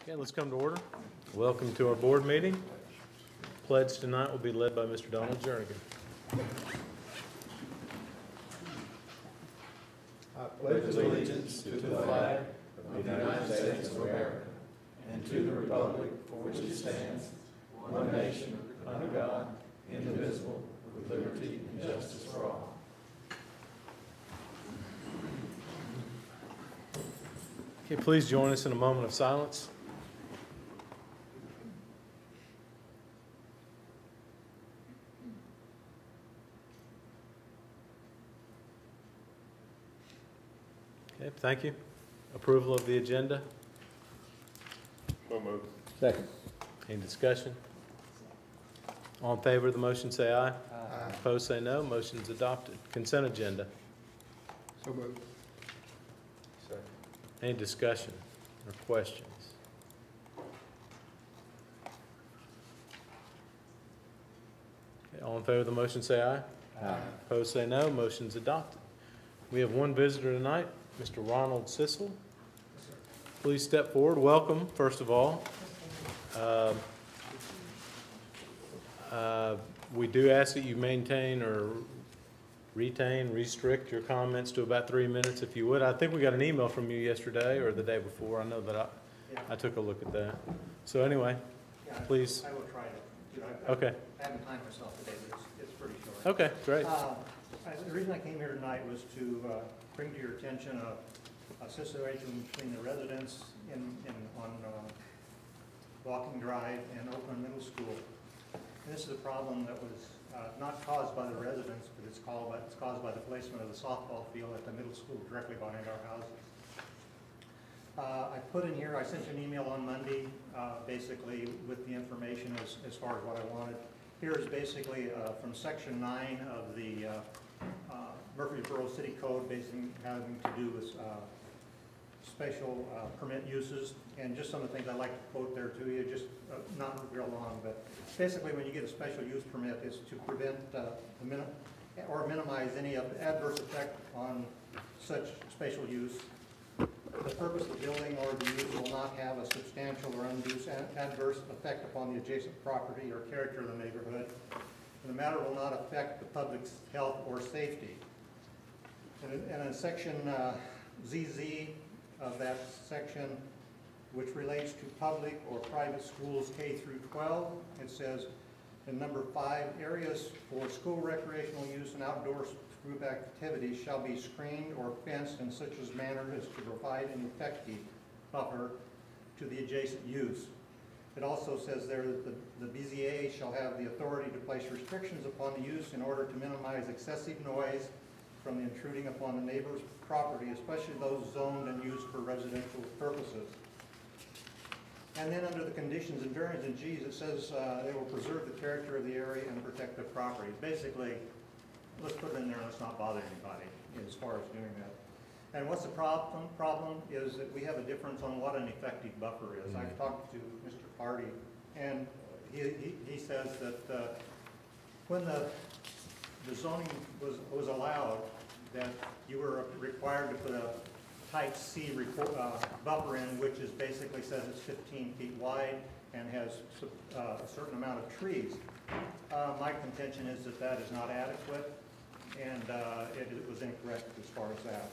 Okay, let's come to order. Welcome to our board meeting. Pledge tonight will be led by Mr. Donald Jernigan. I pledge allegiance to the flag of the United States of America and to the republic for which it stands, one nation, under God, indivisible, with liberty and justice for all. Okay, please join us in a moment of silence. Okay, thank you. Approval of the agenda? So moved. Second. Any discussion? All in favor of the motion say aye. Aye. Opposed say no. Motion is adopted. Consent agenda. So moved. Second. Any discussion or questions? Okay, all in favor of the motion say aye. Aye. Opposed say no. Motion's adopted. We have one visitor tonight, Mr. Ronald Sissel. Please step forward. Welcome, first of all. We do ask that you maintain or restrict your comments to about 3 minutes if you would. I think we got an email from you yesterday or the day before. I know that I took a look at that. So anyway, please. I will try to do it. Okay. I haven't timed myself today, but it's pretty short. Okay, great. The reason I came here tonight was to bring to your attention a situation between the residents on Walking Drive and Oakland Middle School. And this is a problem that was not caused by the residents, but it's caused by the placement of the softball field at the middle school directly behind our houses. I put in here, I sent you an email on Monday, basically with the information as far as what I wanted. Here is basically from Section 9 of the Murfreesboro City Code, basically having to do with special permit uses, and just some of the things I'd like to quote there to you, just not real long, but basically when you get a special use permit, it's to prevent or minimize any adverse effect on such spatial use. The purpose of the building or the use will not have a substantial or undue adverse effect upon the adjacent property or character of the neighborhood. And the matter will not affect the public's health or safety. And in section ZZ of that section, which relates to public or private schools K through 12, it says in number 5, areas for school recreational use and outdoor group activities shall be screened or fenced in such a manner as to provide an effective buffer to the adjacent use. It also says there that the BZA shall have the authority to place restrictions upon the use in order to minimize excessive noise from the intruding upon the neighbor's property, especially those zoned and used for residential purposes. And then under the conditions and variance in G's, it says they will preserve the character of the area and protect the property. Basically, let's put it in there and let's not bother anybody as far as doing that. And what's the problem? Problem is that we have a difference on what an effective buffer is. I've talked to Mr. Hardy, and he says that when the zoning was allowed, that you were required to put a type C buffer in, which is basically says it's 15 feet wide and has a certain amount of trees. My contention is that that is not adequate, and it was incorrect as far as that.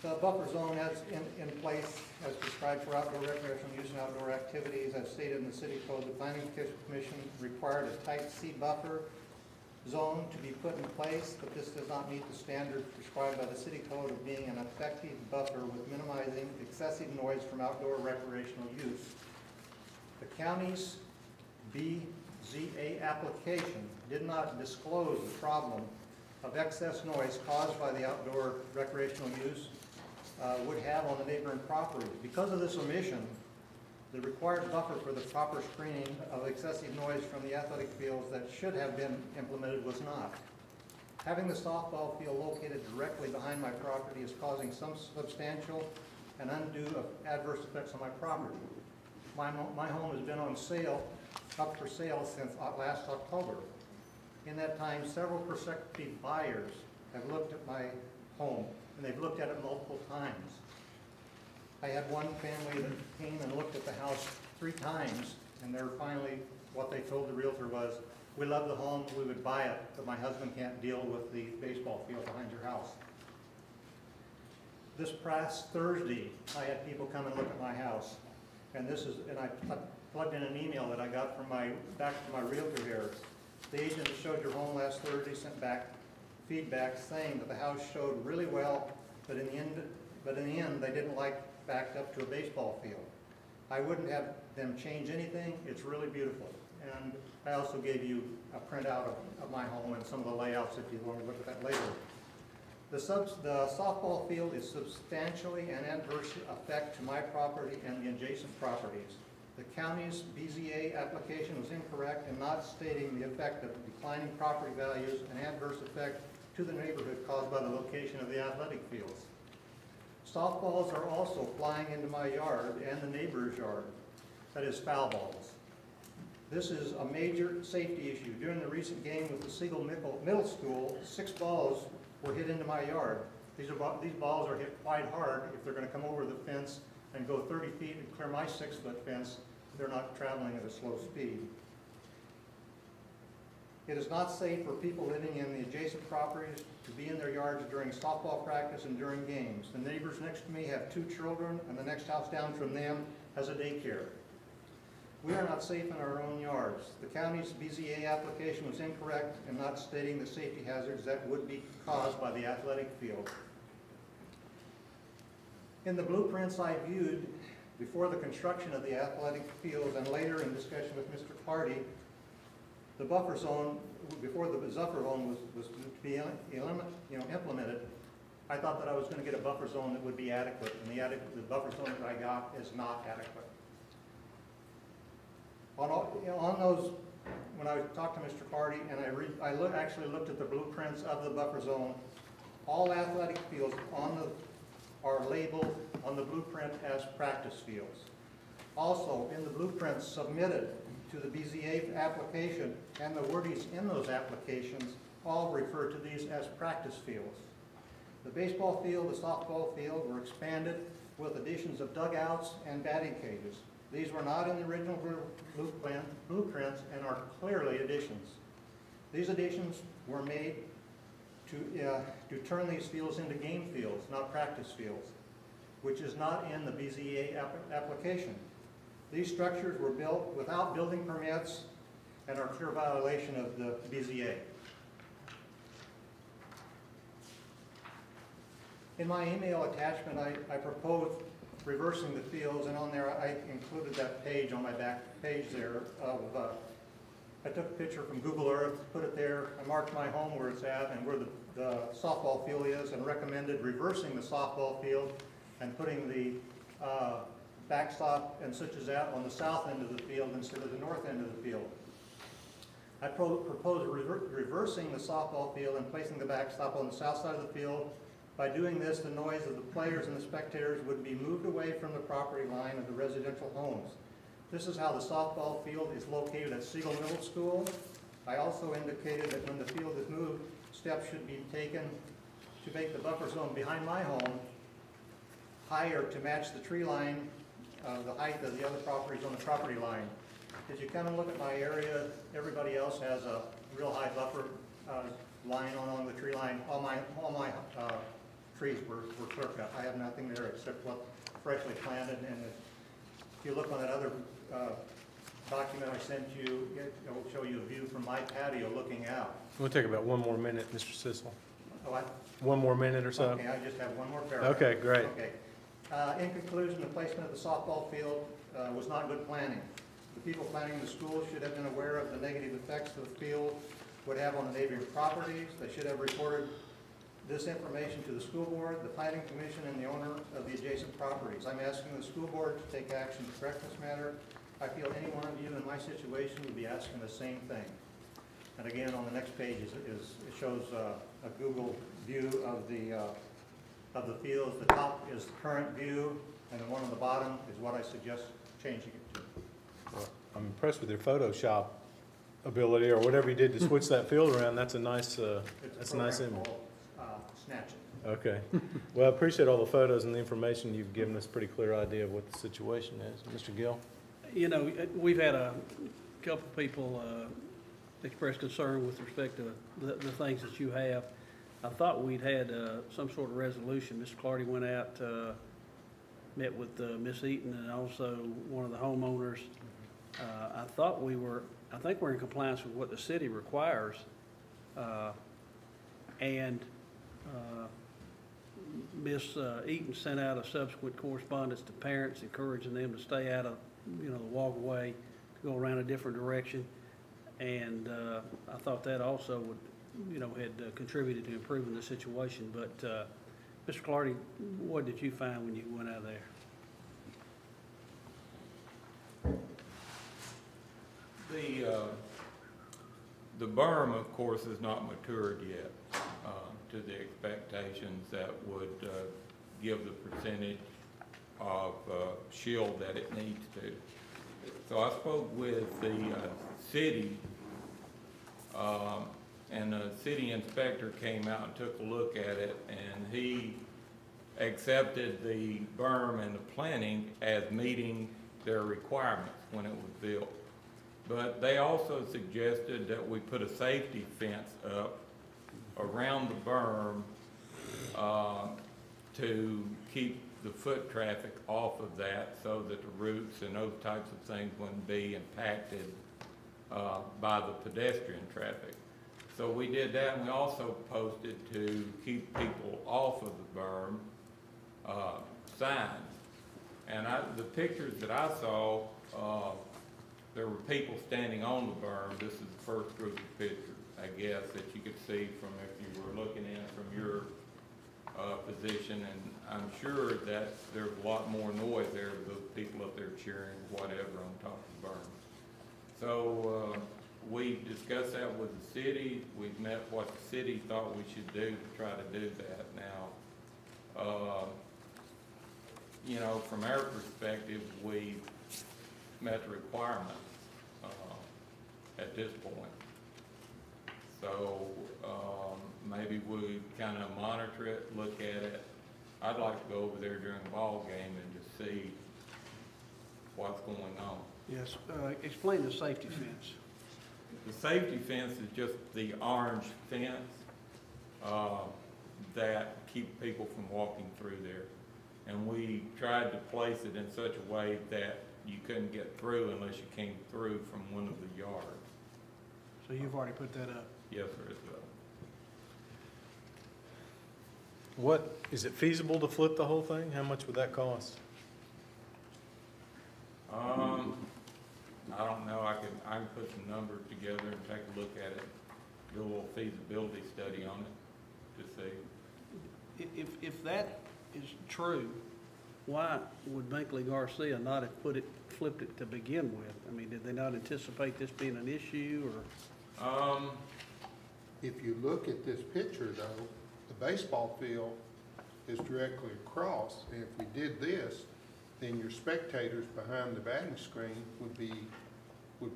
The buffer zone has in place as prescribed for outdoor recreational use and outdoor activities. As stated in the City Code, the Planning Commission required a type C buffer zone to be put in place, but this does not meet the standard prescribed by the City Code of being an effective buffer with minimizing excessive noise from outdoor recreational use. The county's BZA application did not disclose the problem of excess noise caused by the outdoor recreational use would have on the neighboring properties. Because of this omission, the required buffer for the proper screening of excessive noise from the athletic fields that should have been implemented was not. Having the softball field located directly behind my property is causing some substantial and undue adverse effects on my property. My home has been on sale, up for sale since last October. In that time, several prospective buyers have looked at my home, and they've looked at it multiple times. I had one family that came and looked at the house 3 times, and they're finally, what they told the realtor was, we love the home, we would buy it, but my husband can't deal with the baseball field behind your house. This past Thursday, I had people come and look at my house, and I plugged in an email that I got from back from my realtor here. The agent that showed your home last Thursday sent back feedback saying that the house showed really well, but in the end, they didn't like backed up to a baseball field. I wouldn't have them change anything. It's really beautiful. And I also gave you a printout of my home and some of the layouts if you want to look at that later. The softball field is substantially an adverse effect to my property and the adjacent properties. The county's BZA application was incorrect in not stating the effect of declining property values and adverse effect to the neighborhood caused by the location of the athletic fields. Softballs are also flying into my yard and the neighbor's yard, that is foul balls. This is a major safety issue. During the recent game with the Siegel Middle School, 6 balls were hit into my yard. These balls are hit quite hard. If they're going to come over the fence and go 30 feet and clear my 6-foot fence, they're not traveling at a slow speed. It is not safe for people living in the adjacent properties to be in their yards during softball practice and during games. The neighbors next to me have 2 children, and the next house down from them has a daycare. We are not safe in our own yards. The county's BZA application was incorrect in not stating the safety hazards that would be caused by the athletic field. In the blueprints I viewed before the construction of the athletic fields and later in discussion with Mr. Hardy, the buffer zone, before the buffer zone was to be implemented, I thought that I was going to get a buffer zone that would be adequate, and the buffer zone that I got is not adequate. On those, when I talked to Mr. Hardy and I actually looked at the blueprints of the buffer zone, all athletic fields are labeled on the blueprint as practice fields. Also, in the blueprints submitted to the BZA application and the wordings in those applications all refer to these as practice fields. The baseball field, the softball field were expanded with additions of dugouts and batting cages. These were not in the original blueprints and are clearly additions. These additions were made to turn these fields into game fields, not practice fields, which is not in the BZA application. These structures were built without building permits and are clear violation of the BZA. In my email attachment, I proposed reversing the fields, and on there I included that page on my back page there of, I took a picture from Google Earth, put it there, I marked my home where it's at and where the softball field is, and recommended reversing the softball field and putting the backstop and such as that on the south end of the field instead of the north end of the field. I proposed reversing the softball field and placing the backstop on the south side of the field. By doing this, the noise of the players and the spectators would be moved away from the property line of the residential homes. This is how the softball field is located at Siegel Middle School. I also indicated that when the field is moved, steps should be taken to make the buffer zone behind my home higher to match the tree line, the height of the other properties on the property line. As you come and look at my area, everybody else has a real high buffer line along the tree line. All my trees were clear cut. I have nothing there except what freshly planted, and if you look on that other document I sent you, it will show you a view from my patio looking out. We'll take about 1 more minute, Mr. Sissel. What? 1 more minute or so? Okay, I just have one more paragraph. Okay, great. Okay. In conclusion, the placement of the softball field was not good planning. The people planning the school should have been aware of the negative effects the field would have on the neighboring properties. They should have reported this information to the school board, the planning commission, and the owner of the adjacent properties. I'm asking the school board to take action to correct this matter. I feel any one of you in my situation would be asking the same thing. And again, on the next page it shows a Google view of the fields. The top is the current view, and the one on the bottom is what I suggest changing it to. Well, I'm impressed with your Photoshop ability, or whatever you did to switch that field around. That's a nice, that's a nice image. Snatch It. Okay. Well, I appreciate all the photos and the information you've given us, a pretty clear idea of what the situation is. Mr. Gill? You know, we've had a couple of people express concern with respect to the things that you have. I thought we'd had some sort of resolution. Mr. Clardy went out, met with Miss Eaton and also one of the homeowners. I think we're in compliance with what the city requires. And Miss Eaton sent out a subsequent correspondence to parents encouraging them to stay out of, the walkway, to go around a different direction. And I thought that also would, had contributed to improving the situation. But Mr. Clardy, what did you find when you went out there? The berm, of course, is not matured yet to the expectations that would give the percentage of shield that it needs to. So I spoke with the city, and the city inspector came out and took a look at it, and he accepted the berm and the planting as meeting their requirements when it was built. But they also suggested that we put a safety fence up around the berm to keep the foot traffic off of that so that the roots and those types of things wouldn't be impacted by the pedestrian traffic. So we did that, and we also posted to keep people off of the berm signs. And the pictures that I saw, there were people standing on the berm. This is the first group of pictures, I guess, that you could see from if you were looking in from your position. And I'm sure that there's a lot more noise there with those people up there cheering, whatever, on top of the berm. So we discussed that with the city. We've met what the city thought we should do to try to do that. Now, from our perspective, we met the requirements at this point. So maybe we kind of monitor it, look at it. I'd like to go over there during the ball game and just see what's going on. Yes, explain the safety fence. The safety fence is just the orange fence that keeps people from walking through there. And we tried to place it in such a way that you couldn't get through unless you came through from one of the yards. So you've already put that up? Yes, sir. Is it feasible to flip the whole thing? How much would that cost? I don't know. I can put some numbers together and take a look at it, do a little feasibility study on it to see. If that is true, why would Binkley Garcia not have flipped it to begin with? I mean, did they not anticipate this being an issue, or? If you look at this picture though, the baseball field is directly across, and if we did this, then your spectators behind the batting screen would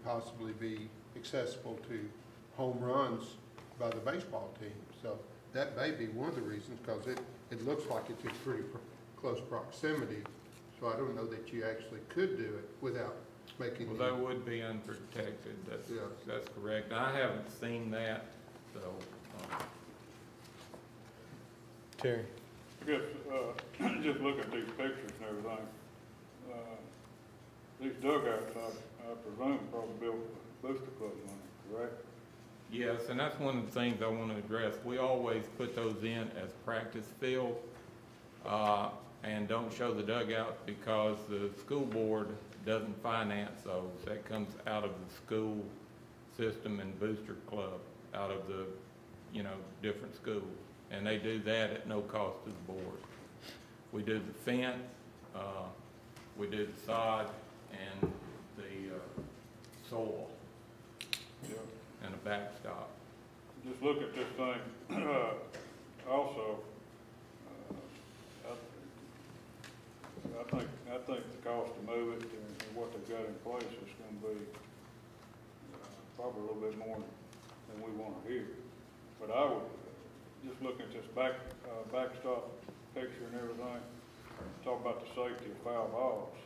possibly be accessible to home runs by the baseball team. So that may be one of the reasons, because it looks like it's in pretty close proximity. So I don't know that you actually could do it without making. Well, that would be unprotected. That's correct. I haven't seen that, so. Terry? I guess, just look at these pictures and everything. These dugouts, I presume, probably built with Booster Club money, correct? Yes, and that's one of the things I want to address. We always put those in as practice field and don't show the dugouts because the school board doesn't finance those. That comes out of the school system and Booster Club, out of the, different schools. And they do that at no cost to the board. We do the fence, we do the sod, and the soil, and a backstop. Just look at this thing. Also, I think the cost to move it and what they've got in place is going to be probably a little bit more than we want to hear. But I would, just looking at this backstop picture and everything, talk about the safety of foul balls.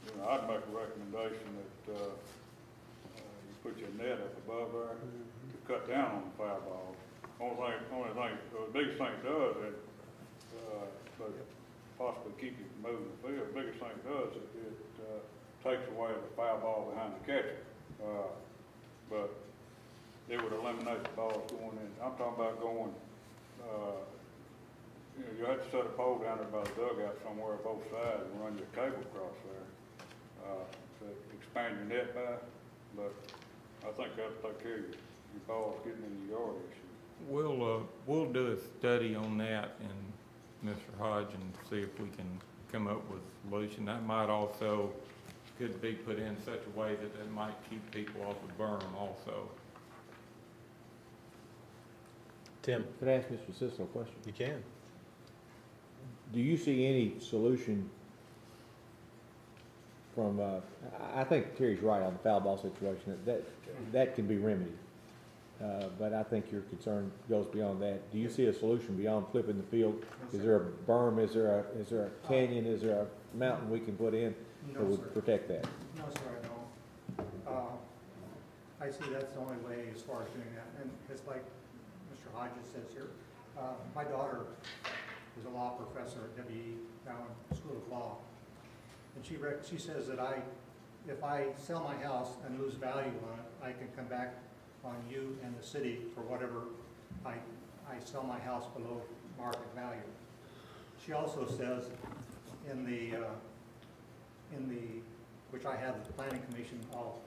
You know, I'd make a recommendation that, you put your net up above there to cut down on the foul balls. The biggest thing it does is, but possibly keep you from moving the field. The biggest thing it does is it takes away the foul ball behind the catcher. But it would eliminate the balls going in. I'm talking about going, you know, you have to set a pole down there by the dugout somewhere on both sides and run your cable across there to expand your net back. But I think that'll take care of your balls getting in the yard issue. We'll do a study on that and Mr. Hodge and see if we can come up with a solution. That might also, could be put in such a way that it might keep people off the berm also. Tim, Could I ask Mr. Sisson a question? you can. Do you see any solution from, I think Terry's right on the foul ball situation, that can be remedied. But I think your concern goes beyond that. Do you see a solution beyond flipping the field? Is there a berm, is there a canyon, is there a mountain we can put in that No, would sir. protect that? No, sir, I don't. I see that's the only way as far as doing that. And it's like Mr. Hodges says here, my daughter is a law professor at WE Allen School of Law. And she says that if I sell my house and lose value on it, I can come back on you and the city for whatever I sell my house below market value. She also says in the which I have the planning commission all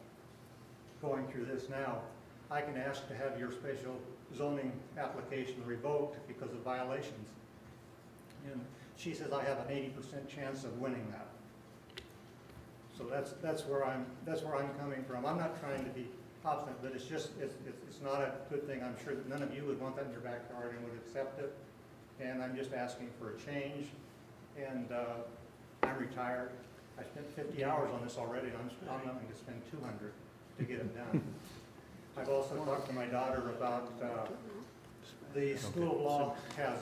going through this now, I can ask to have your special zoning application revoked because of violations. And she says I have an 80% chance of winning that. So that's where I'm coming from. I'm not trying to be obstinate, but it's not a good thing. I'm sure that none of you would want that in your backyard and would accept it. And I'm just asking for a change. And I'm retired. I spent 50 hours on this already, and I'm going to spend 200 to get it done. I've also talked to my daughter about the School of Law has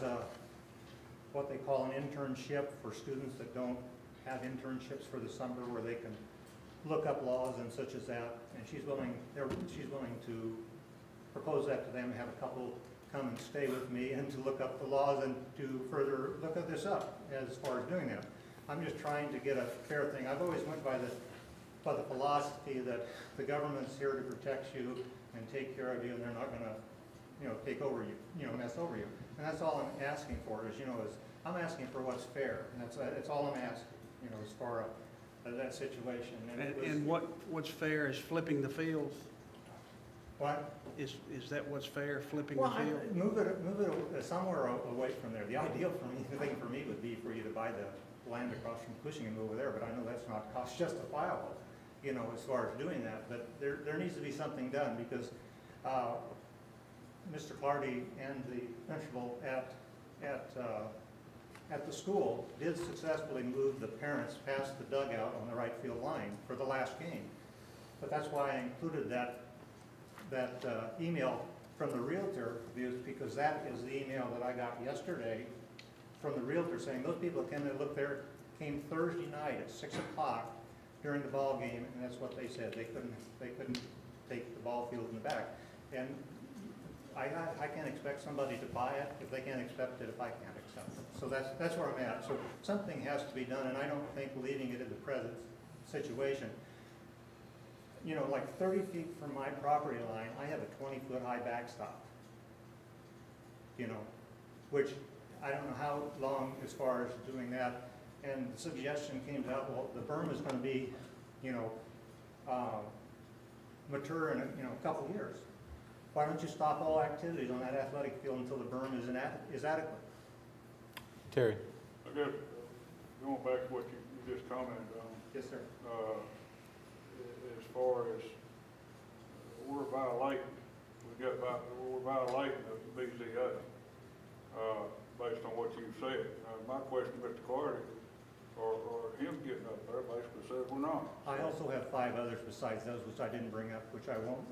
what they call an internship for students that don't have internships for the summer, where they can look up laws and such as that. And she's willing to propose that to them, and have a couple come and stay with me and to look up the laws and to further look at this up as far as doing that. I'm just trying to get a fair thing. I've always went by the philosophy that the government's here to protect you and take care of you, and they're not going to, take over you, mess over you. And that's all I'm asking for is I'm asking for what's fair, and that's all I'm asking, as far as that situation. And what's fair is flipping the field? What? Is that what's fair, flipping Well, the field? move it somewhere away from there. The ideal thing for me would be for you to buy the land across from Cushing and move over there, but I know that's not cost justifiable, as far as doing that. But there needs to be something done, because Mr. Clardy and the principal at the school did successfully move the parents past the dugout on the right field line for the last game. But that's why I included that email from the realtor, because that is the email that I got yesterday from the realtor saying those people came Thursday night at 6 o'clock during the ball game, and that's what they said. They couldn't take the ball field in the back. And I can't expect somebody to buy it if they can't accept it if I can't accept it. So that's where I'm at. So something has to be done, and I don't think leaving it in the present situation. Like 30 feet from my property line, I have a 20-foot high backstop. Which I don't know how long as far as doing that. And the suggestion came out, well, the berm is going to be, mature in a couple years. Why don't you stop all activities on that athletic field until the berm is adequate? Terry. I guess, going back to what you just commented on. Yes, sir. As far as we're violating the BZA, based on what you said. My question to Mr. Clardy, or him getting up there, basically said we're not. I also have 5 others besides those which I didn't bring up, which I won't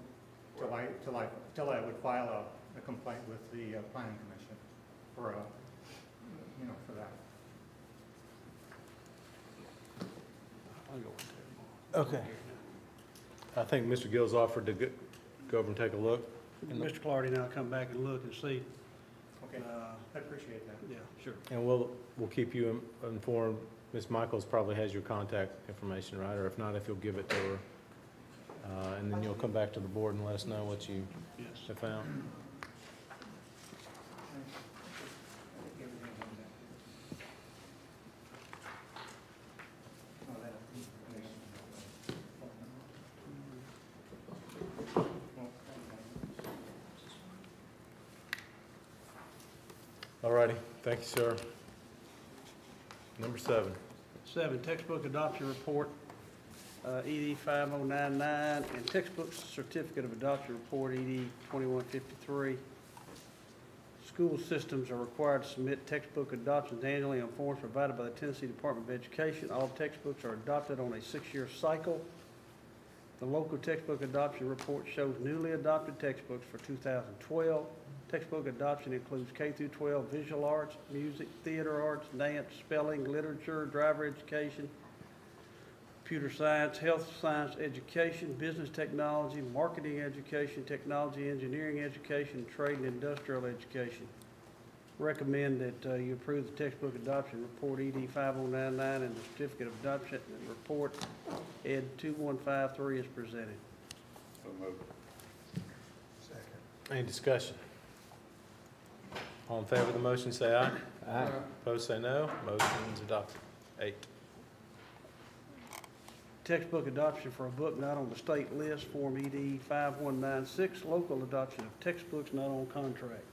till I would file a complaint with the planning commission for, for that. I'll go with that. Okay. I think Mr. Gill's offered to go over and take a look. Mr. Clardy and I'll come back and look and see. Okay, I appreciate that. Yeah, sure. And we'll keep you informed. Ms. Michaels probably has your contact information, right? Or if not, if you'll give it to her. And then you'll come back to the board and let us know what you Yes. have found. All righty. Thank you, sir. Number 7. 7, textbook adoption report, ED 5099, and textbook certificate of adoption report, ED 2153. School systems are required to submit textbook adoptions annually on forms provided by the Tennessee Department of Education. All textbooks are adopted on a 6-year cycle. The local textbook adoption report shows newly adopted textbooks for 2012. Textbook adoption includes K through 12 visual arts, music, theater arts, dance, spelling, literature, driver education, computer science, health science education, business technology, marketing education, technology, engineering education, trade and industrial education. Recommend that you approve the textbook adoption report ED 5099 and the certificate of adoption report ED 2153 is presented. So moved. Any discussion? All in favor of the motion, say aye. Aye. Opposed, say no. Motion's adopted. 8. Textbook adoption for a book not on the state list, Form ED 5196, local adoption of textbooks not on contract.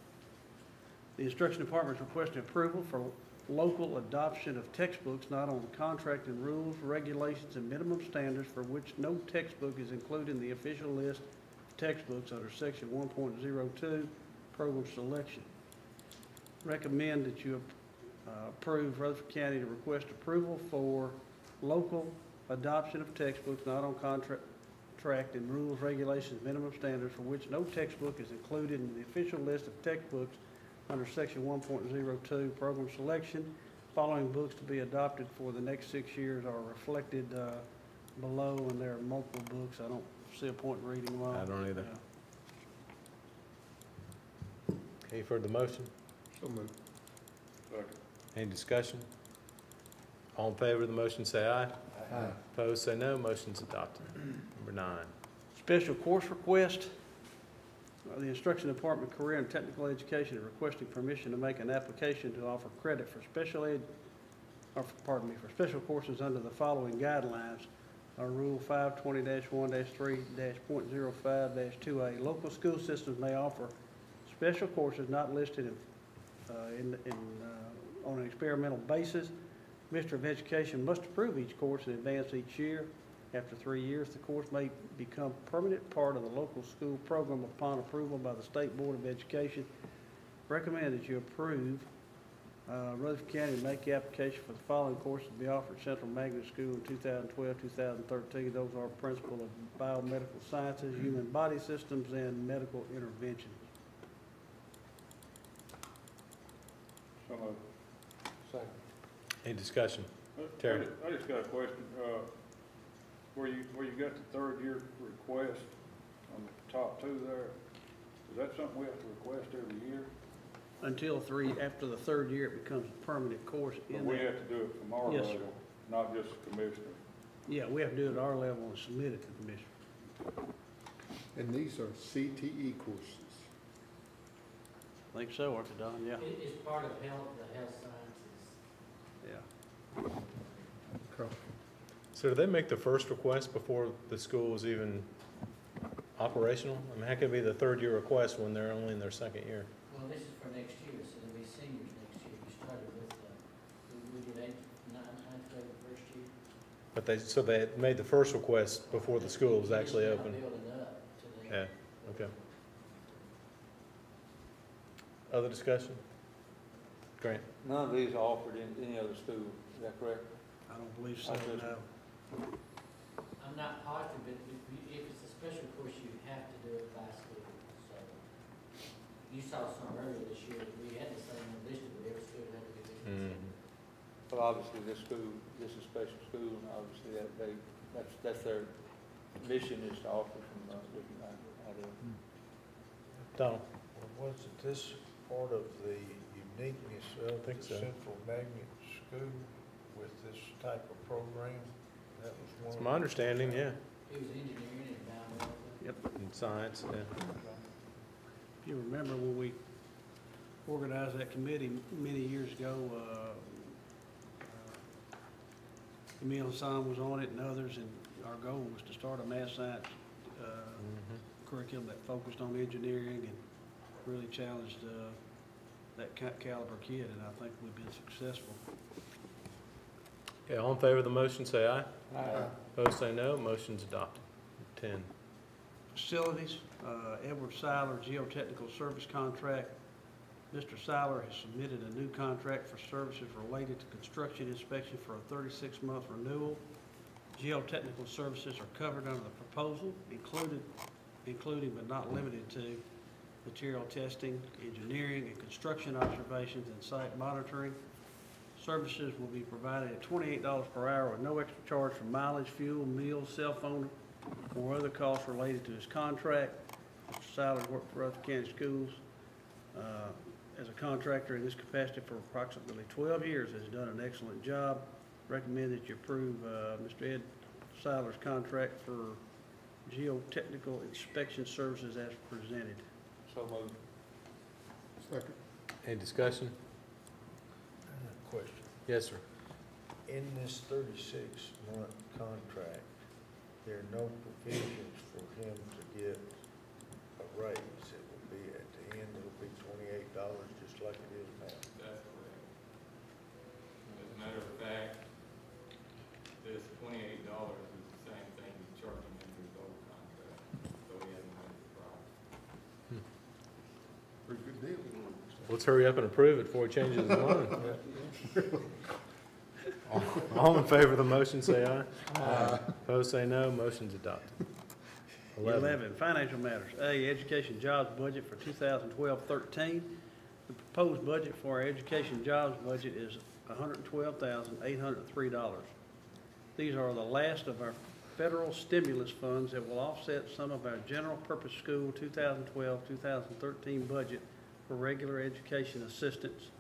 The Instruction Department is requesting approval for local adoption of textbooks not on contract and rules, regulations, and minimum standards for which no textbook is included in the official list of textbooks under Section 1.02, Program Selection. Recommend that you approve Rutherford County to request approval for local adoption of textbooks not on contract and rules, regulations, minimum standards for which no textbook is included in the official list of textbooks under Section 1.02, Program Selection. Following books to be adopted for the next 6 years are reflected below, and there are multiple books. I don't see a point in reading them all. I don't either. Yeah. Okay, you've heard the motion. So moved. Second. Any discussion? All in favor of the motion, say aye. Aye. Opposed, say no. Motion's adopted. Number 9. Special course request. The Instruction Department Career and Technical Education is requesting permission to make an application to offer credit for special courses under the following guidelines. Rule 520-1-3.05-2A. Local school systems may offer special courses not listed on an experimental basis. Minister of Education must approve each course in advance each year. After 3 years, the course may become permanent part of the local school program upon approval by the State Board of Education. Recommend that you approve Rutherford County to make the application for the following courses to be offered at Central Magnet School in 2012-2013. Those are Principle of Biomedical Sciences, Human Body Systems, and Medical Interventions. So moved. Second. Any discussion? Terry. I just got a question. Where you got the 3rd year request on the top 2 there, is that something we have to request every year? After the 3rd year, it becomes a permanent course But in we there. have to do it from our Yes, sir. level, not just the commissioner. Yeah, we have to do it at our level and submit it to the commission. And these are CTE courses. I think so, aren't they, Don? Yeah. It is part of the health sciences. Yeah. Okay. So do they make the first request before the school is even operational? I mean, how can it be the 3rd year request when they're only in their 2nd year? Well, this is for next year, so they'll be seniors next year. We started with, we did 9th grade the first year. But so they made the first request before the school was actually It's now open? building up to the. Yeah, okay. Other discussion? Grant? None of these are offered in any other school, is that correct? I don't believe so, I just- no. I'm not positive, but if it's a special course, you have to do it by school, so. You saw some earlier this year, that we had the same one listed, but every school had to be listed. Well, obviously, this school, this is special school, and obviously that's their mission is to offer some different ideas. Donald? Well, wasn't this part of the uniqueness of the think so. Central Magnet School with this type of program? That was one. It's my understanding, yeah. It was engineering and environmental. Yep. In science, yeah. If you remember when we organized that committee many years ago, Emil Hassan was on it and others, and our goal was to start a math science curriculum that focused on engineering and really challenged that caliber kid, and I think we've been successful. Okay, all in favor of the motion, say aye. Aye. Opposed, say no. Motion's adopted. 10. Facilities, Edward Seiler Geotechnical Service Contract. Mr. Seiler has submitted a new contract for services related to construction inspection for a 36-month renewal. Geotechnical services are covered under the proposal, including but not limited to material testing, engineering, and construction observations and site monitoring. Services will be provided at $28 per hour with no extra charge for mileage, fuel, meals, cell phone, or other costs related to his contract. Mr. Seiler worked for Rutherford County Schools as a contractor in this capacity for approximately 12 years, has done an excellent job. Recommend that you approve Mr. Ed Seiler's contract for geotechnical inspection services as presented. So moved. Second. Any discussion? Question. Yes, sir. In this 36-month contract, there are no provisions for him to get a raise. It will be at the end, it'll be $28, just like it is now. That's correct. As a matter of fact, this $28 is the same thing he's charging under his old contract, so he hasn't made the price. Pretty good deal. Let's hurry up and approve it before he changes his mind. All in favor of the motion, say aye. Aye. Opposed, say no. Motion's adopted. 11, financial matters. A, education jobs budget for 2012-13. The proposed budget for our education jobs budget is $112,803. These are the last of our federal stimulus funds that will offset some of our general purpose school 2012-2013 budget for regular education assistance,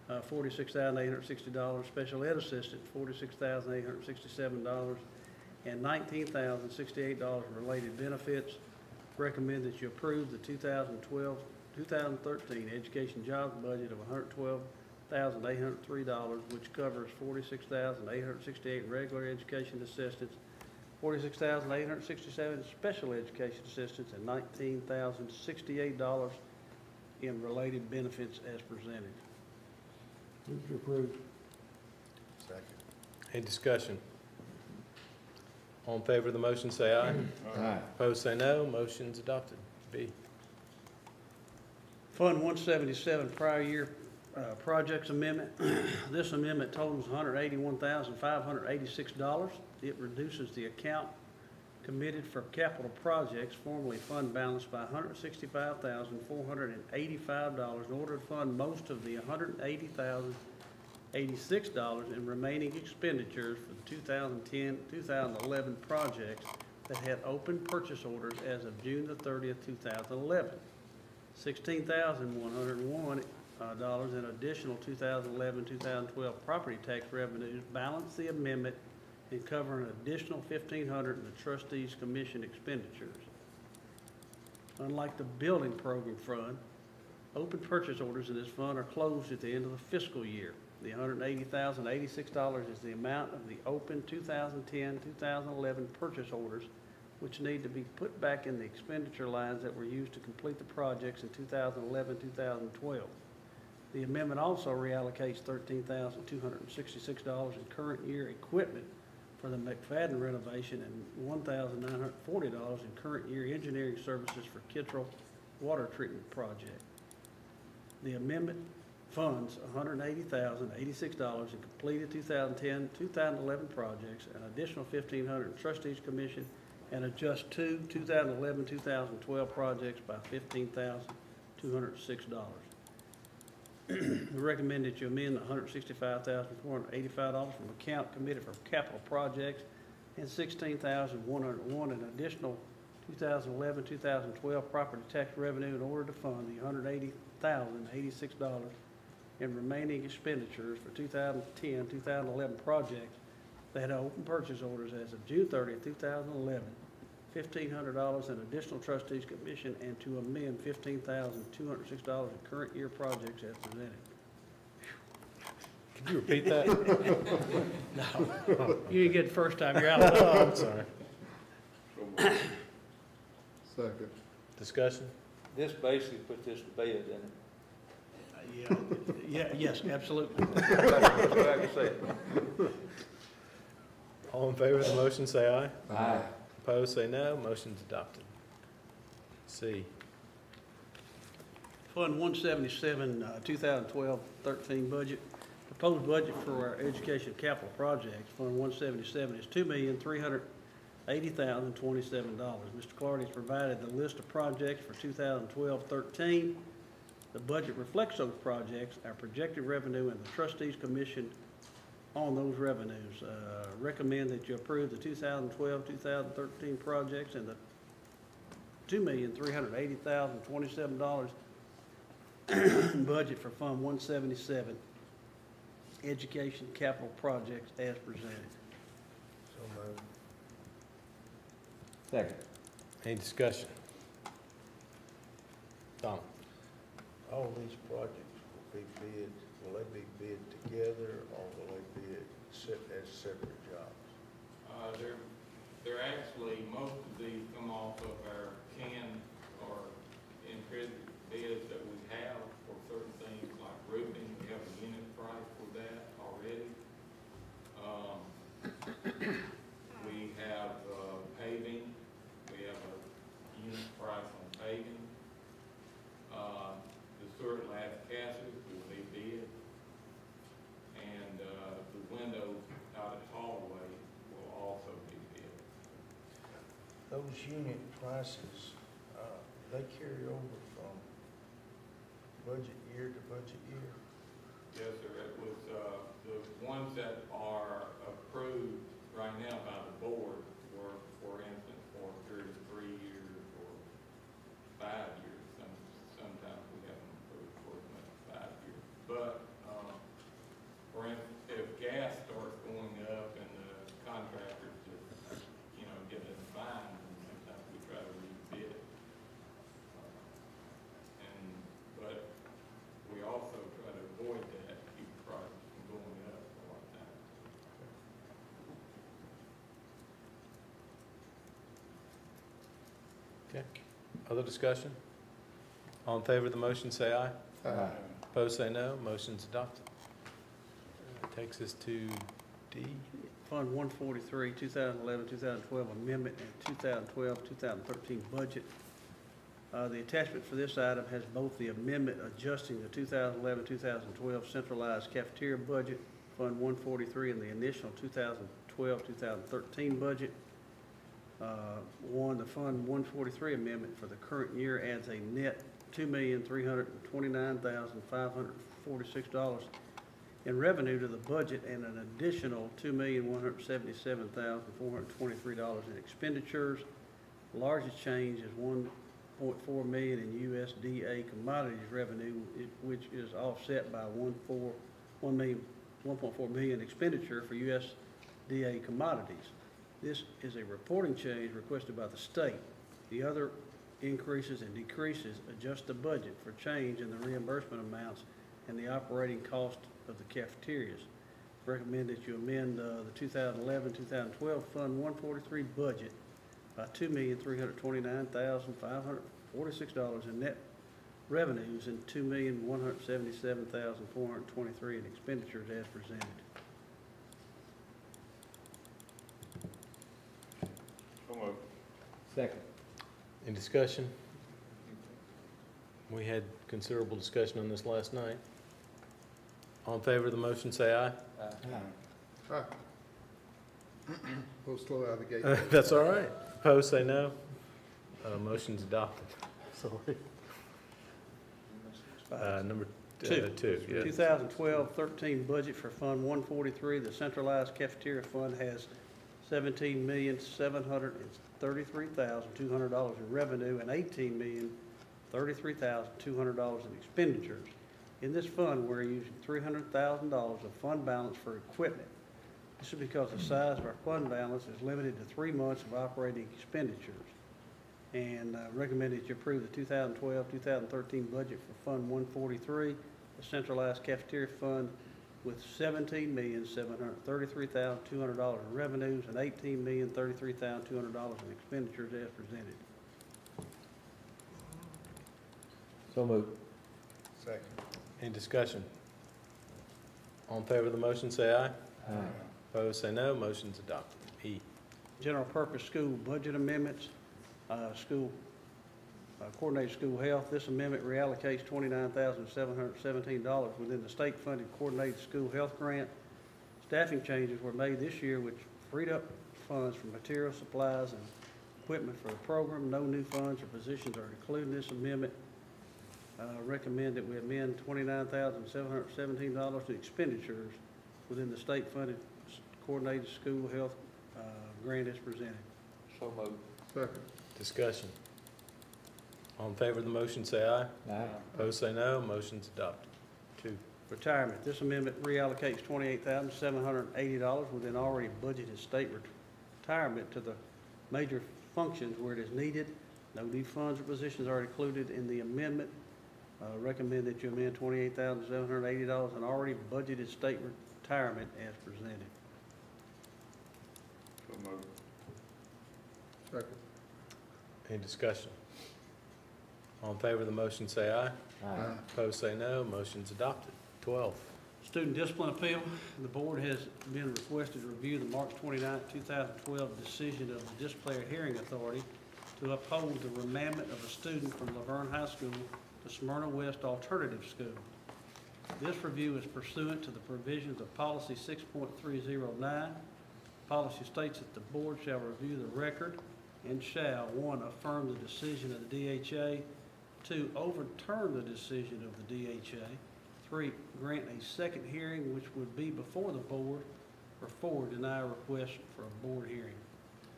$46,860, special ed assistance, $46,867, and $19,068 related benefits. Recommend that you approve the 2012-2013 education jobs budget of $112,803, which covers $46,868 regular education assistance, $46,867 special education assistance, and $19,068 in related benefits as presented. Move to approve. Second. Any discussion? All in favor of the motion, say aye. Aye. Opposed, say no. Motion's adopted. B. Fund 177 prior year projects amendment. This amendment totals $181,586. It reduces the account committed for capital projects, formerly fund balance, by $165,485 in order to fund most of the $180,086 in remaining expenditures for the 2010-2011 projects that had open purchase orders as of June the 30th, 2011. $16,101 in additional 2011-2012 property tax revenues balance the amendment and cover an additional $1,500 in the trustees' commission expenditures. Unlike the building program fund, open purchase orders in this fund are closed at the end of the fiscal year. The $180,086 is the amount of the open 2010-2011 purchase orders, which need to be put back in the expenditure lines that were used to complete the projects in 2011-2012. The amendment also reallocates $13,266 in current year equipment for the McFadden renovation and $1,940 in current year engineering services for Kittrell water treatment project. The amendment funds $180,086 in completed 2010-2011 projects, an additional $1,500 in trustees commission, and adjust two 2011-2012 projects by $15,200 $206. We recommend that you amend the $165,485 from account committed for capital projects and $16,101 in additional 2011, 2012 property tax revenue in order to fund the $180,086 in remaining expenditures for 2010, 2011 projects that had open purchase orders as of June 30th, 2011. $1,500 in additional trustees commission and to amend $15,206 in current year projects as presented. Can you repeat that? No, you didn't get it the first time, you're out of Oh, luck. I'm sorry. So moved. Second. Discussion? This basically puts this to bed, doesn't it? Yes, absolutely. That's what I can say. All in favor of the motion, say aye. Aye. Opposed, say no. Motion's adopted. C. Fund 177, 2012-13 budget. Proposed budget for our education capital projects, Fund 177 is $2,380,027. Mr. Clardy has provided the list of projects for 2012-13. The budget reflects those projects, our projected revenue, and the trustees commission on those revenues. Recommend that you approve the 2012-2013 projects and the $2,380,027 budget for Fund 177, education capital projects as presented. So moved. Second. Any discussion? Donald? All these projects will be bid, will they be bid together or will they bid as separate jobs? They're actually, most of these come off of our canned or intrinsic bids that we have for certain things like roofing. We have a unit price for that already. We have paving. We have a unit price on paving. The sewer lab cases will be bid. And the windows out at Holloway will also be bid. Those unit prices, they carry over from budget year to budget year? Yes, sir. It was, the ones that are approved right now by the board were, for instance, for a period of 3 years or 5 years. Sometimes we have them approved for as much as 5 years. But, for instance, if gas starts going up and the contractors just, get a fine, then sometimes we try to rebid it. But we also try to avoid that, keep the prices from going up a lot of times. Okay. Other discussion? All in favor of the motion, say aye. Aye. Opposed, say no. Motion's adopted. Takes us to D. Fund 143, 2011-2012 amendment and 2012-2013 budget. The attachment for this item has both the amendment adjusting the 2011-2012 centralized cafeteria budget, Fund 143, and the initial 2012-2013 budget. The Fund 143 amendment for the current year adds a net $2,329,546 in revenue to the budget and an additional $2,177,423 in expenditures. The largest change is $1.4 million in USDA commodities revenue, which is offset by $1.4 million expenditure for USDA commodities. This is a reporting change requested by the state. The other increases and decreases adjust the budget for change in the reimbursement amounts and the operating cost of the cafeterias. Recommend that you amend the 2011-2012 Fund 143 budget by $2,329,546 in net revenues and $2,177,423 in expenditures as presented. So moved. Second. Any discussion? We had considerable discussion on this last night. All in favor of the motion, say aye. Aye. We'll slow out of the gate. That's all right. Opposed, say no. Motion's adopted. Sorry. Number Two. two, yeah. 2012-13 budget for Fund 143, the centralized cafeteria fund has $17,733,200 in revenue and $18,033,200 in expenditures. In this fund, we're using $300,000 of fund balance for equipment. This is because the size of our fund balance is limited to 3 months of operating expenditures. And recommend that you approve the 2012-2013 budget for Fund 143, the centralized cafeteria fund, with $17,733,200 in revenues and $18,033,200 in expenditures as presented. So moved. Second. Any discussion? All in favor of the motion, say aye. Aye. Opposed, say no. Motion's adopted. E. General purpose school budget amendments, coordinated school health. This amendment reallocates $29,717 within the state-funded coordinated school health grant. Staffing changes were made this year, which freed up funds for material, supplies, and equipment for the program. No new funds or positions are included in this amendment. Recommend that we amend $29,717 to expenditures within the state-funded coordinated school health grant as presented. So moved. Second. Discussion. All in favor of the motion, say aye. Aye. Opposed, say no. Motion's adopted. 2. Retirement. This amendment reallocates $28,780 within already budgeted state retirement to the major functions where it is needed. No new funds or positions are included in the amendment. Recommend that you amend $28,780 in already budgeted state retirement as presented. So moved. Second. Any discussion? All in favor of the motion, say aye. Aye. Opposed, say no. Motion's adopted. 12. Student discipline appeal. The board has been requested to review the March 29, 2012 decision of the Disciplinary Hearing Authority to uphold the remandment of a student from Laverne High School to Smyrna West Alternative School. This review is pursuant to the provisions of Policy 6.309. Policy states that the board shall review the record and shall, 1, affirm the decision of the DHA, 2, overturn the decision of the DHA, 3, grant a second hearing which would be before the board, or 4, deny a request for a board hearing.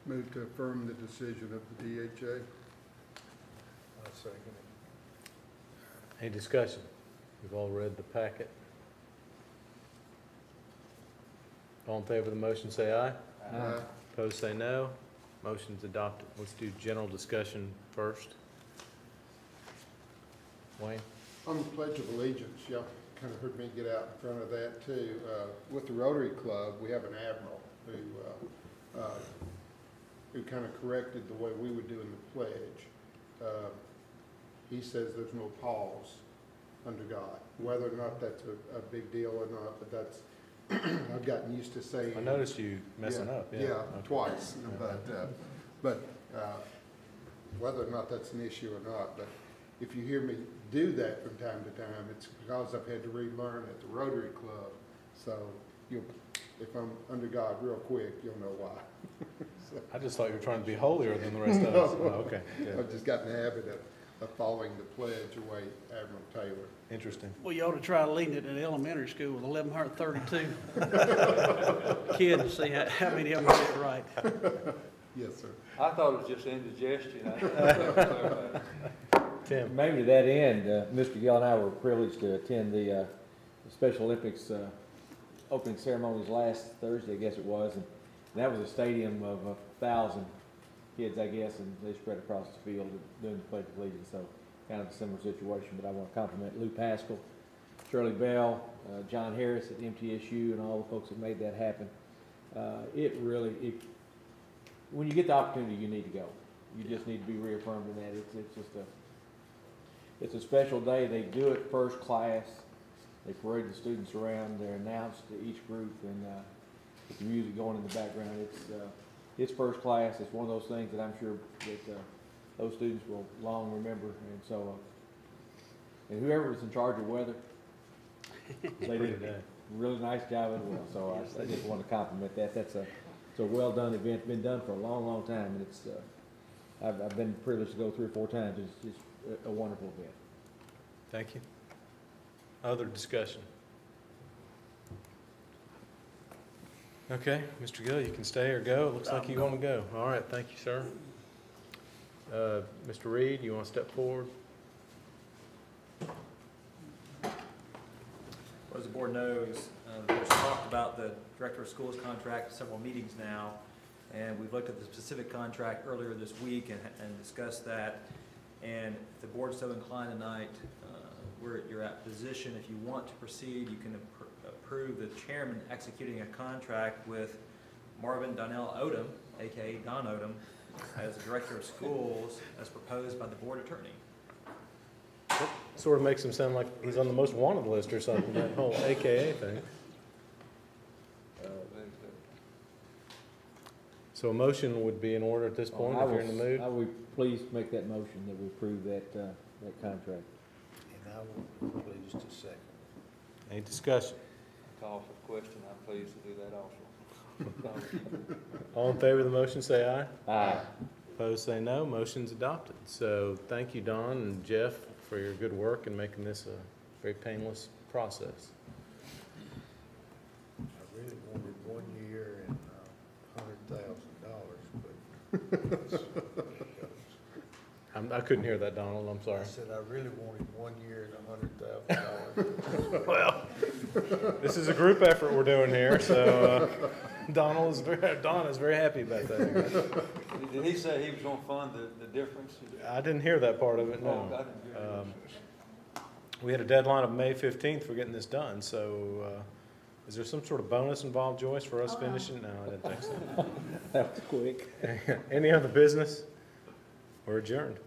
Move to affirm the decision of the DHA. I'll second it. Any discussion? We've all read the packet. All in favor of the motion, say aye. Aye. Opposed, say no. Motion's adopted. Let's do general discussion first. Wayne? On the Pledge of Allegiance, y'all kind of heard me get out in front of that too. With the Rotary Club, we have an admiral who kind of corrected the way we would do in the pledge. He says there's no pause under God, whether or not that's a big deal or not, but that's, I've gotten used to saying. I noticed you messing up. Yeah, Okay. twice, but whether or not that's an issue or not, but if you hear me do that from time to time, it's because I've had to relearn at the Rotary Club. So if I'm under God real quick, you'll know why. I just thought you were trying to be holier than the rest of us. No. Oh, okay, good. I've just gotten the habit of following the pledge the way Admiral Taylor. Interesting. Well, you ought to try leading it at elementary school with 1,132 kids and see how many of them get it right. Yes, sir. I thought it was just indigestion. Tim? Maybe to that end, Mr. Gill and I were privileged to attend the Special Olympics opening ceremonies last Thursday, I guess it was, and that was a stadium of 1,000 kids, I guess, and they spread across the field doing the Pledge of Allegiance, so kind of a similar situation, but I want to compliment Lou Pascal, Shirley Bell, John Harris at MTSU, and all the folks that made that happen. When you get the opportunity, you need to go. You just need to be reaffirmed in that. It's a special day. They do it first class. They parade the students around. They're announced to each group, and with the music going in the background. It's first class. It's one of those things that I'm sure that those students will long remember. And so, and whoever was in charge of weather, they did a really nice job as well. So I just want to compliment that. It's a well done event. It's been done for a long, long time, and it's I've been privileged to go 3 or 4 times. It's just a wonderful event. Thank you. Other discussion? Okay, Mr. Gill, you can stay or go. It looks like you want to go. All right, thank you, sir. Mr. Reed, you want to step forward? As the board knows, the board's talked about the director of schools contract several meetings now, and we've looked at the specific contract earlier this week and discussed that. And if the board's so inclined tonight, you're at position. If you want to proceed, you can approve the chairman executing a contract with Marvin Donnell Odom, aka Don Odom, as the director of schools, as proposed by the board attorney. Sort of makes him sound like he's on the most wanted list or something, that whole AKA thing. So a motion would be in order at this point, if you're in the mood? I would please make that motion that we approve that contract. And I will please to second. Any discussion? Call for question, I'm pleased to do that also. All in favor of the motion, say aye. Aye. Opposed, say no. Motion's adopted. So thank you, Don and Jeff, for your good work in making this a very painless process. I really wanted 1 year and $100,000, but I couldn't hear that, Donald, I'm sorry. I said I really wanted 1 year and $100,000. Well, this is a group effort we're doing here, so Don is very happy about that. Did he say he was gonna fund the difference? I didn't hear that part of it, Oh, no. I didn't hear that. We had a deadline of May 15th for getting this done, so is there some sort of bonus involved, Joyce, for us finishing? No, I didn't think so. That was quick. Any other business? We're adjourned.